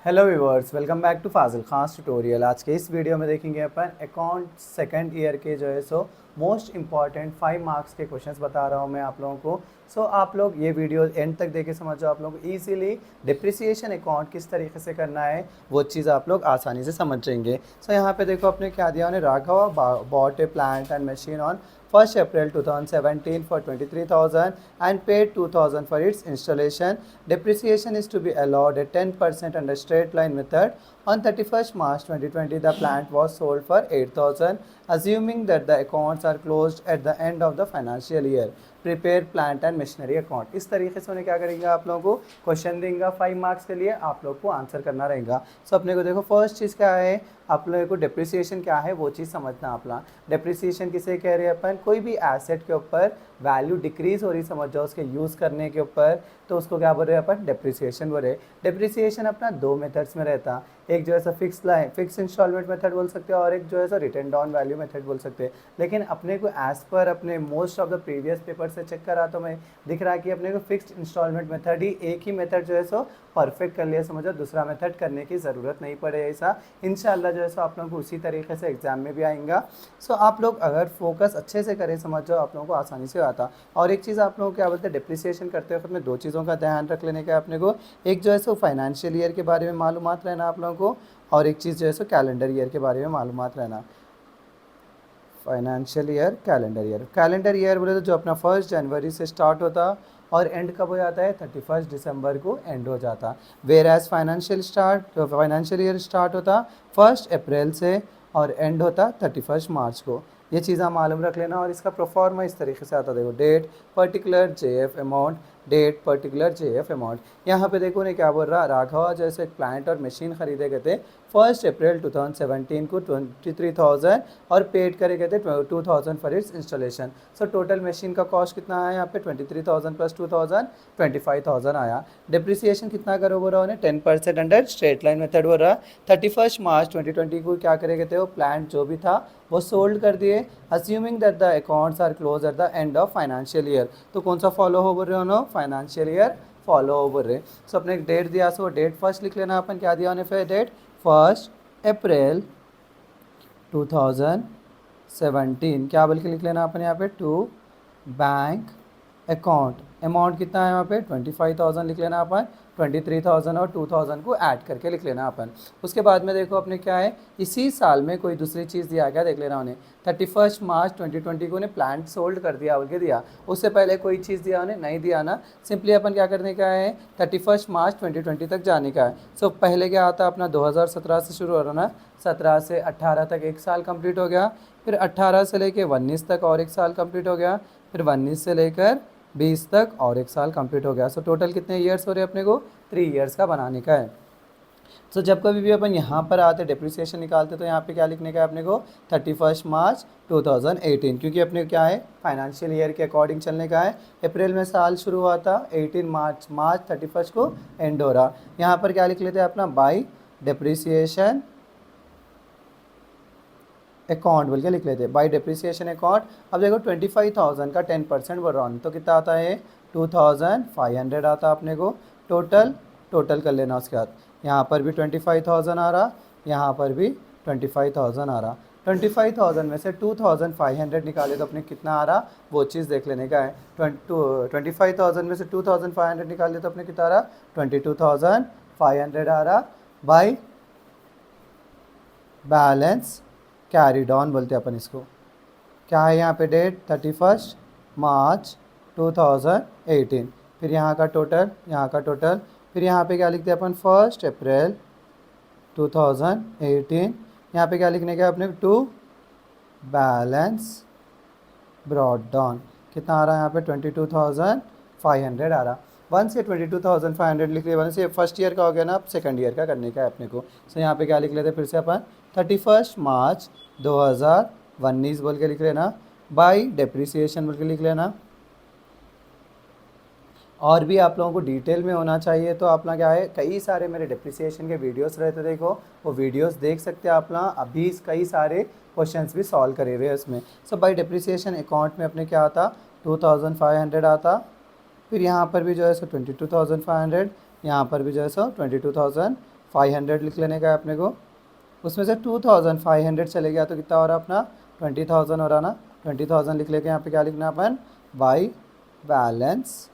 Hello viewers, welcome back to Fazil खास tutorial. आज के इस वीडियो में देखेंगे अपन अकाउंट सेकंड ईयर के जो है सो मोस्ट इंपॉर्टेंट 5 मार्क्स के क्वेश्चंस बता रहा हूँ मैं आप लोगों को। सो आप लोग ये वीडियो एंड तक देखे समझो। आप लोगों को ईजिली डिप्रिसिएशन अकाउंट किस तरीके से करना है वो चीज़ आप लोग आसानी से समझ जाएंगे। सो यहाँ पे देखो अपने क्या दिया उन्हें, Raghav bot A plant and machine on 1st April 2017 for 23,000 and paid 2,000 for its installation. Depreciation is to be allowed at 10% under straight line method. On 31st March 2020, the plant was sold for 8,000. Assuming that the accounts are closed at the end of the financial year, prepare plant and machinery account. इस तरीके से उन्हें क्या करेंगे, आप लोगों को question देंगे 5 मार्क्स के लिए, आप लोग को आंसर करना रहेगा। सो अपने को देखो फर्स्ट चीज़ क्या है, आप लोगों को डिप्रिसिएशन क्या है वो चीज़ समझना। अपना डिप्रिसिएशन किसे कह रहे हैं अपन, कोई भी एसेट के ऊपर वैल्यू डिक्रीज हो रही समझ जाओ उसके यूज़ करने के ऊपर, तो उसको क्या बोल रहे हैं अपन, डिप्रिसिएशन बोल रहे हैं। डिप्रिसिएशन अपना दो मेथड्स में रहता, एक जो है सो फिक्स इंस्टॉलमेंट मेथड बोल सकते हैं और एक जो है सो रिटर्न डाउन वैल्यू मेथड बोल सकते हैं। लेकिन अपने को एज पर अपने most of the previous paper से चेक करा तो मैं दिख रहा है कि अपने को फिक्स्ड इंस्टॉलमेंट मेथड ही एक ही मेथड जो है सो परफेक्ट कर लिया समझो, दूसरा मेथड करने की ज़रूरत नहीं पड़े। ऐसा इंशाल्लाह जो है सो आप लोगों को उसी तरीके से एग्जाम में भी आएगा। सो आप लोग अगर फोकस अच्छे से करें समझ जाओ, आप लोगों को आसानी से आता। और एक चीज़ आप लोगों को क्या बोलते हैं, डिप्रिसिएशन करते वक्त में दो चीज़ों का ध्यान रख लेने का अपने को। एक जो है सो फाइनेंशियल ईयर के बारे में मालूमात रहना आप लोगों को, और एक चीज़ जो है सो कैलेंडर ईयर के बारे में मालूमात रहना। Financial year, calendar year. Calendar year बोले तो जो अपना 1 जनवरी से स्टार्ट होता और एंड कब हो जाता है, 31 दिसंबर को एंड हो जाता। Where as financial year start होता 1 अप्रैल से और एंड होता 31 मार्च को। ये चीज़ आप मालूम रख लेना। और इसका प्रोफॉर्मा इस तरीके से आता, देखो date particular JF amount, date particular JF amount. यहाँ पे देखो ने क्या बोल रहा, राघवा जैसे एक प्लांट और मशीन खरीदे गए थे 1 अप्रैल 2017 को 23,000 और पेड करे गए थे 2,000 for its installation. So total machine का कॉस्ट कितना आया यहाँ पे 23,000 प्लस 2,000 25,000 आया। डिप्रिसिएशन कितना करो बोल रहा उन्हें, 10% अंडर स्ट्रेट लाइन मेथड बोल रहा। 31 मार्च 2020 को क्या करे गए थे, वो प्लांट जो भी था वो सोल्ड कर दिए। Assuming that the accounts are close at the end of financial year, तो कौन सा फॉलो हो बोल रहे हो, फाइनेंशियल ईयर फॉलो हो बोल रहे। सो अपने एक डेट दिया, सो डेट फर्स्ट लिख लेना अपन, क्या दिया उन्हें फिर डेट 1 अप्रैल 2017, क्या बोल के लिख लेना अपन यहाँ पे, टू बैंक अकाउंट। अमाउंट कितना है यहाँ पे 25,000 लिख लेना अपन, 23,000 और 2,000 को ऐड करके लिख लेना अपन। उसके बाद में देखो अपने क्या है, इसी साल में कोई दूसरी चीज़ दिया गया, देख लेना उन्हें 31 मार्च 2020 को उन्हें प्लांट सोल्ड कर दिया बोल के दिया। उससे पहले कोई चीज़ दिया उन्हें नहीं दिया ना, सिंपली अपन क्या करने का है 31 मार्च 2020 तक जाने का है। सो पहले क्या आता अपना 2017 से शुरू हो रहा ना, 17 से 18 तक एक साल कंप्लीट हो गया, फिर 18 से लेकर 19 तक और एक साल कंप्लीट हो गया, फिर 19 से लेकर 20 तक और एक साल कंप्लीट हो गया। सो टोटल कितने ईयर्स हो रहे हैं अपने को, 3 ईयर्स का बनाने का है। सो जब कभी भी अपन यहाँ पर आते डिप्रिसिएशन निकालते तो यहाँ पे क्या लिखने का है अपने को, 31 मार्च 2018, क्योंकि अपने क्या है फाइनेंशियल ईयर के अकॉर्डिंग चलने का है। अप्रैल में साल शुरू हुआ था 18 मार्च 31 को एंड हो रहा। यहाँ पर क्या लिख लेते हैं अपना, बाई डिप्रिसिएशन अकाउंट बोल के लिख लेते हैं, बाई डिप्रिसिएशन अकाउंट। अब देखो 25,000 का 10% बढ़ रहा हूँ तो कितना आता है 2,500 आता अपने को। टोटल कर लेना। उसके बाद यहाँ पर भी 25,000 आ रहा, यहाँ पर भी 25,000 आ रहा। 25,000 में से 2,500 निकाले तो अपने कितना आ रहा वो चीज़ देख लेने का है। 25,000 में से 2,500 निकाले तो अपने कितना आ रहा, 22,500 आ रहा बाई बैलेंस कैरिड ऑन बोलते हैं अपन इसको। क्या है यहाँ पे डेट 31 मार्च 2018, फिर यहाँ का टोटल, यहाँ का टोटल, फिर यहाँ पे क्या लिखते हैं अपन 1 अप्रैल 2018। यहाँ पे क्या लिखने का अपने, टू बैलेंस ब्रॉड डाउन। कितना आ रहा है यहाँ पे 22,500 आ रहा। 1 से 22,500 लिख लिया, 1 से फर्स्ट ईयर का हो गया ना, अब सेकंड ईयर का करने का है अपने को। सो यहाँ पे क्या लिख लेते फिर से अपन 31 मार्च 2019 बोल के लिख लेना, बाई डिप्रिसिएशन बोल के लिख लेना। और भी आप लोगों को डिटेल में होना चाहिए तो अपना क्या है, कई सारे मेरे डिप्रिसिएशन के वीडियोस रहते, देखो वो वीडियोस देख सकते हैं अपना। अभी कई सारे क्वेश्चंस भी सॉल्व करे हुए हैं उसमें। सो बाई डिप्रिसिएशन अकाउंट में अपने क्या आता 2,500 आता, फिर यहाँ पर भी जो है सो 22,500, यहाँ पर भी जो है सो 500 लिख लेने का है अपने को। उसमें से 2500 चले गया तो कितना हो रहा अपना 20,000 हो रहा ना। 20,000 लिख लेके यहाँ पे क्या लिखना अपन बाई बैलेंस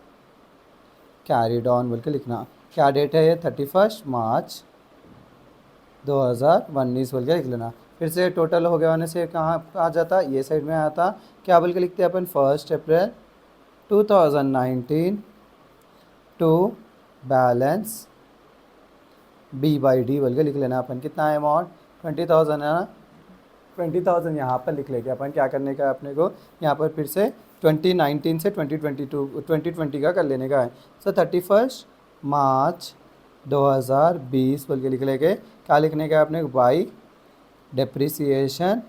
कैरिड ऑन बोल के लिखना। क्या डेट है ये 31 मार्च 2019 बोल के लिख लेना। फिर से टोटल हो गया होने से कहाँ आ जाता, ये साइड में आया था। क्या बोल के लिखते हैं अपन 1 April 2019 to balance B by D बोल के लिख लेना अपन। कितना है अमाउंट 20,000 है ना। 20,000 यहाँ पर लिख लेके अपन क्या करने का है अपने को यहाँ पर फिर से 2019 से 2020 का कर लेने का है। सो 31 मार्च 2020 बोल के लिख लेके क्या लिखने का है अपने को बाई डेप्रिसिएशन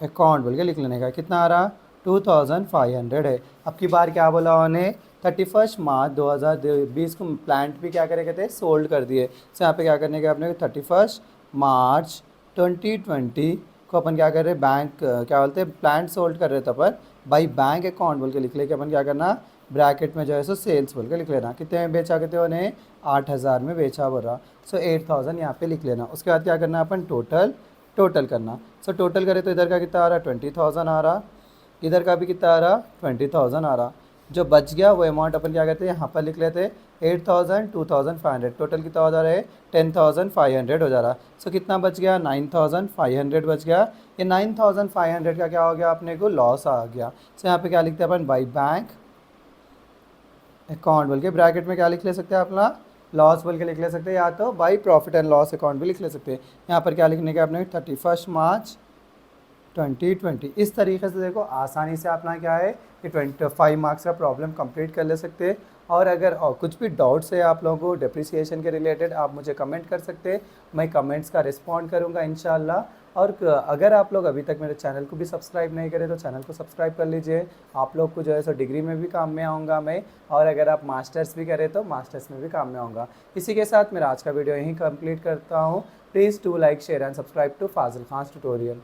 अकाउंट बोल के लिख लेने का। कितना आ रहा 2,500 है। अब की बार क्या बोला उन्हें 31 मार्च 2020 को प्लांट भी क्या करे कहते हैं सोल्ड कर दिए। तो यहाँ पे क्या करने का अपने को 31 मार्च 2020 को अपन क्या कर रहे बैंक क्या बोलते हैं प्लांट सोल्ड कर रहे थे अपन बाई बैंक अकाउंट बोल के लिख लेके अपन क्या करना ब्रैकेट में जो है सो सेल्स बोल के लिख लेना। कितने में बेचा कहते हो उन्हें 8,000 में बेचा बोल रहा। सो 8,000 यहाँ पे लिख लेना। उसके बाद क्या करना अपन टोटल करना। सो टोटल करें तो इधर का कितना आ रहा 20,000 आ रहा, इधर का भी कितना आ रहा 20,000 आ रहा। जो बच गया वो अमाउंट अपन क्या करते हैं यहाँ पर लिख लेते हैं 8,000 2,500 टोटल कितना हो जा रहा है 10,500 हो जा रहा। सो कितना बच गया 9,500 बच गया। ये 9,500 का क्या हो गया अपने को लॉस आ गया। सो यहाँ पे क्या लिखते हैं अपन बाई बैंक अकाउंट बोल के ब्रैकेट में क्या लिख ले सकते हैं अपना लॉस बोल के लिख ले सकते हैं या तो by profit and loss account भी लिख ले सकते हैं। यहाँ पर क्या लिखने का अपने 31 मार्च 2020। इस तरीके से देखो आसानी से अपना क्या है कि 25 मार्क्स का प्रॉब्लम कंप्लीट कर ले सकते हैं। और अगर कुछ भी डाउट्स है आप लोगों को डिप्रिसिएशन के रिलेटेड आप मुझे कमेंट कर सकते हैं, मैं कमेंट्स का रिस्पॉन्ड करूंगा इंशाल्लाह। और अगर आप लोग अभी तक मेरे चैनल को भी सब्सक्राइब नहीं करें तो चैनल को सब्सक्राइब कर लीजिए। आप लोग को जो है सो डिग्री में भी काम में आऊँगा मैं, और अगर आप मास्टर्स भी करें तो मास्टर्स में भी काम में आऊँगा। इसी के साथ मेरा आज का वीडियो यहीं कंप्लीट करता हूँ। Please do like share and subscribe to Fazil Khan tutorial.